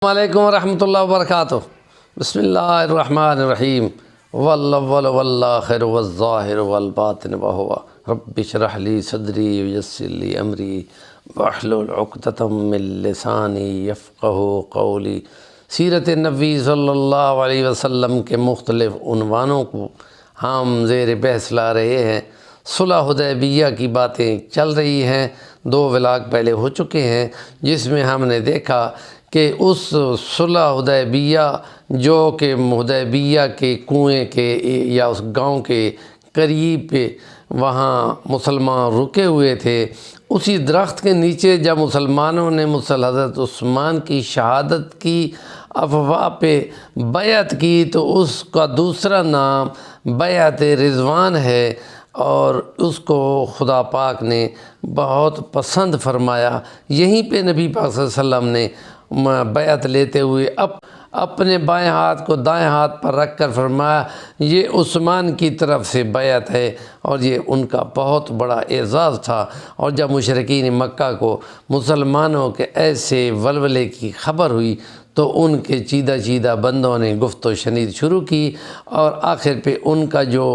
علیکم ورحمۃ اللہ وبرکاتہ۔ بسم اللہ الرحمن الرحیم۔ والاول والآخر والظاہر والباطن وہو رب اشرح لی صدری ویسر لی امری واحلل عقدۃ من لسانی یفقہوا قولی۔ سیرت نبی صلی اللہ علیہ وسلم کے مختلف عنوانوں کو ہم زیر بحث لا رہے ہیں۔ صلح حدیبیہ کی باتیں چل رہی ہیں، 2 ولاگ پہلے ہو چکے ہیں، جس میں ہم نے دیکھا کہ اس صلح حدیبیہ جو کہ حدیبیہ کے کنویں کے یا اس گاؤں کے قریب پہ وہاں مسلمان رکے ہوئے تھے، اسی درخت کے نیچے جب مسلمانوں نے حضرت عثمان کی شہادت کی افواہ پہ بیعت کی تو اس کا دوسرا نام بیعت رضوان ہے، اور اس کو خدا پاک نے بہت پسند فرمایا۔ یہیں پہ نبی پاک صلی اللہ علیہ وسلم نے بیعت لیتے ہوئے اپنے بائیں ہاتھ کو دائیں ہاتھ پر رکھ کر فرمایا یہ عثمان کی طرف سے بیعت ہے، اور یہ ان کا بہت بڑا اعزاز تھا۔ اور جب مشرکین مکہ کو مسلمانوں کے ایسے ولولے کی خبر ہوئی تو ان کے چیدہ بندوں نے گفت و شنید شروع کی، اور آخر پہ ان کا جو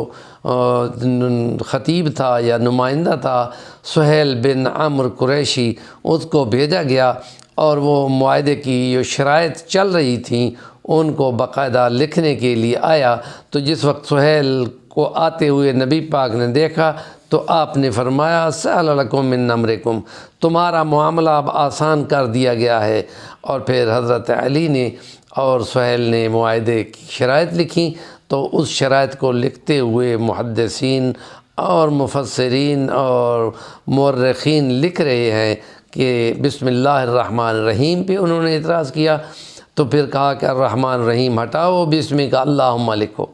خطیب تھا یا نمائندہ تھا سہیل بن عمرو قریشی، اس کو بھیجا گیا، اور وہ معاہدے کی جو شرائط چل رہی تھیں ان کو باقاعدہ لکھنے کے لیے آیا۔ تو جس وقت سہیل کو آتے ہوئے نبی پاک نے دیکھا تو آپ نے فرمایا سہل لکم من امرکم، تمہارا معاملہ اب آسان کر دیا گیا ہے۔ اور پھر حضرت علی نے اور سہیل نے معاہدے کی شرائط لکھیں، تو اس شرائط کو لکھتے ہوئے محدثین اور مفسرین اور مورخین لکھ رہے ہیں کہ بسم اللہ الرحمن الرحیم پہ انہوں نے اعتراض کیا، تو پھر کہا کہ الرحمن الرحیم ہٹاؤ، بسم کا اللہم لکھو۔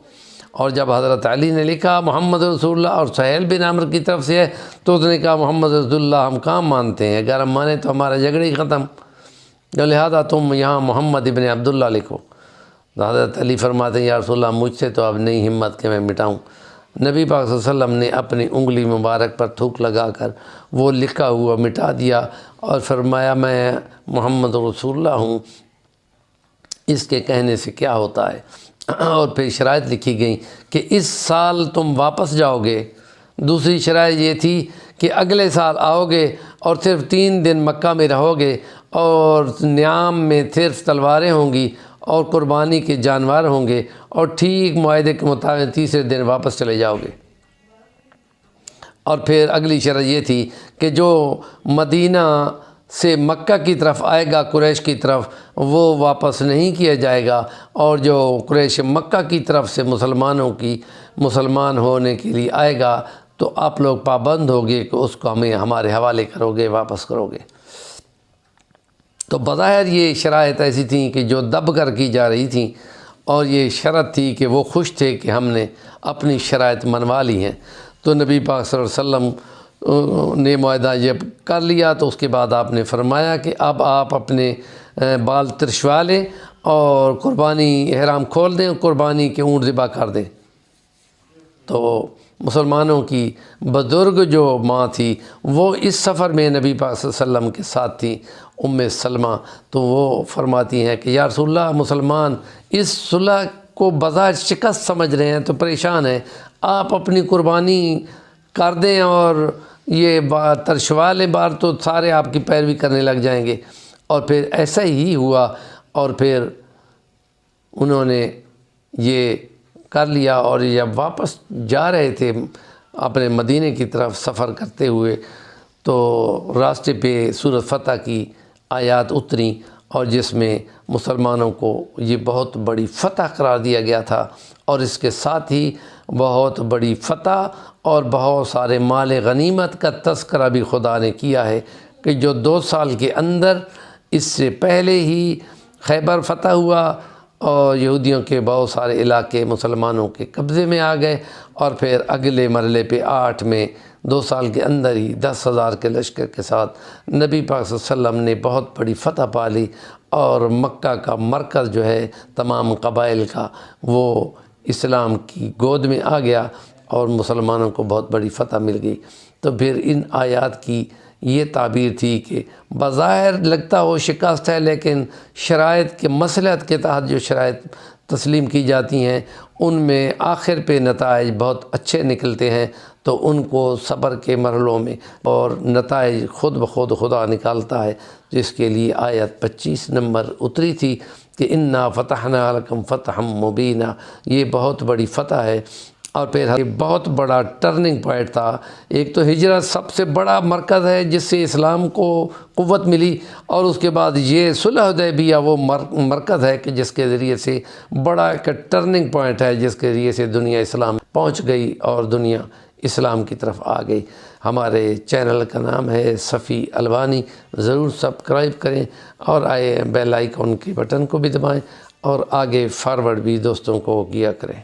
اور جب حضرت علی نے لکھا محمد رسول اللہ اور سہیل بن عمرو کی طرف سے ہے تو اس نے کہا محمد رسول اللہ ہم کہاں مانتے ہیں، اگر ہم مانیں تو ہمارا جھگڑا ہی ختم، لہذا تم یہاں محمد ابن عبداللہ لکھو۔ حضرت علی فرماتے ہیں یا رسول اللہ مجھ سے تو اب نہیں ہمت کہ میں مٹاؤں۔ نبی پاک صلی اللہ علیہ وسلم نے اپنی انگلی مبارک پر تھوک لگا کر وہ لکھا ہوا مٹا دیا، اور فرمایا میں محمد رسول اللہ ہوں، اس کے کہنے سے کیا ہوتا ہے۔ اور پھر شرائط لکھی گئی کہ اس سال تم واپس جاؤ گے، دوسری شرائط یہ تھی کہ اگلے سال آؤ گے اور صرف 3 دن مکہ میں رہو گے، اور نیام میں صرف تلواریں ہوں گی اور قربانی کے جانور ہوں گے، اور ٹھیک معاہدے کے مطابق تیسرے دن واپس چلے جاؤ گے۔ اور پھر اگلی شرط یہ تھی کہ جو مدینہ سے مکہ کی طرف آئے گا قریش کی طرف وہ واپس نہیں کیا جائے گا، اور جو قریش مکہ کی طرف سے مسلمان ہونے کے لیے آئے گا تو آپ لوگ پابند ہوگے کہ اس کو ہمیں ہمارے حوالے کرو گے، واپس کرو گے۔ تو بظاہر یہ شرائط ایسی تھیں کہ جو دب کر کی جا رہی تھیں، اور یہ شرط تھی کہ وہ خوش تھے کہ ہم نے اپنی شرائط منوا لی ہیں۔ تو نبی پاک صلی اللہ علیہ وسلم نے معاہدہ جب کر لیا تو اس کے بعد آپ نے فرمایا کہ اب آپ اپنے بال ترشوا لیں اور قربانی احرام کھول دیں، قربانی کے اونٹ ذبح کر دیں۔ تو مسلمانوں کی بزرگ جو ماں تھی وہ اس سفر میں نبی پاک صلی اللہ علیہ وسلم کے ساتھ تھی، سلمہ، تو وہ فرماتی ہیں کہ یا رسول اللہ مسلمان اس صلح کو بظاہر شکست سمجھ رہے ہیں تو پریشان ہیں، آپ اپنی قربانی کر دیں اور یہ ترشوا لیں بار، تو سارے آپ کی پیروی کرنے لگ جائیں گے۔ اور پھر ایسا ہی ہوا، اور پھر انہوں نے یہ کر لیا، اور جب واپس جا رہے تھے اپنے مدینے کی طرف سفر کرتے ہوئے تو راستے پہ سورۃ فتح کی آیات اتریں، اور جس میں مسلمانوں کو یہ بہت بڑی فتح قرار دیا گیا تھا، اور اس کے ساتھ ہی بہت بڑی فتح اور بہت سارے مال غنیمت کا تذکرہ بھی خدا نے کیا ہے کہ جو 2 سال کے اندر اس سے پہلے ہی خیبر فتح ہوا، اور یہودیوں کے بہت سارے علاقے مسلمانوں کے قبضے میں آ گئے، اور پھر اگلے مرحلے پہ 8 میں 2 سال کے اندر ہی 10,000 کے لشکر کے ساتھ نبی پاک صلی اللہ علیہ وسلم نے بہت بڑی فتح پا لی، اور مکہ کا مرکز جو ہے تمام قبائل کا وہ اسلام کی گود میں آ گیا، اور مسلمانوں کو بہت بڑی فتح مل گئی۔ تو پھر ان آیات کی یہ تعبیر تھی کہ بظاہر لگتا ہو شکست ہے، لیکن شرائط کے مصلحت کے تحت جو شرائط تسلیم کی جاتی ہیں ان میں آخر پہ نتائج بہت اچھے نکلتے ہیں، تو ان کو صبر کے مرحلوں میں اور نتائج خود بخود خدا نکالتا ہے، جس کے لیے آیت 25 نمبر اتری تھی کہ انا فتحنا لکم فتحا مبینا، یہ بہت بڑی فتح ہے۔ اور پھر یہ بہت بڑا ٹرننگ پوائنٹ تھا۔ ایک تو ہجرت سب سے بڑا مرکز ہے جس سے اسلام کو قوت ملی، اور اس کے بعد یہ صلح حدیبیہ وہ مرکز ہے کہ جس کے ذریعے سے بڑا ایک ٹرننگ پوائنٹ ہے، جس کے ذریعے سے دنیا اسلام پہنچ گئی اور دنیا اسلام کی طرف آ گئی۔ ہمارے چینل کا نام ہے صفی الوانی، ضرور سبسکرائب کریں اور بیل آئیکن کے بٹن کو بھی دبائیں اور آگے فارورڈ بھی دوستوں کو کیا کریں۔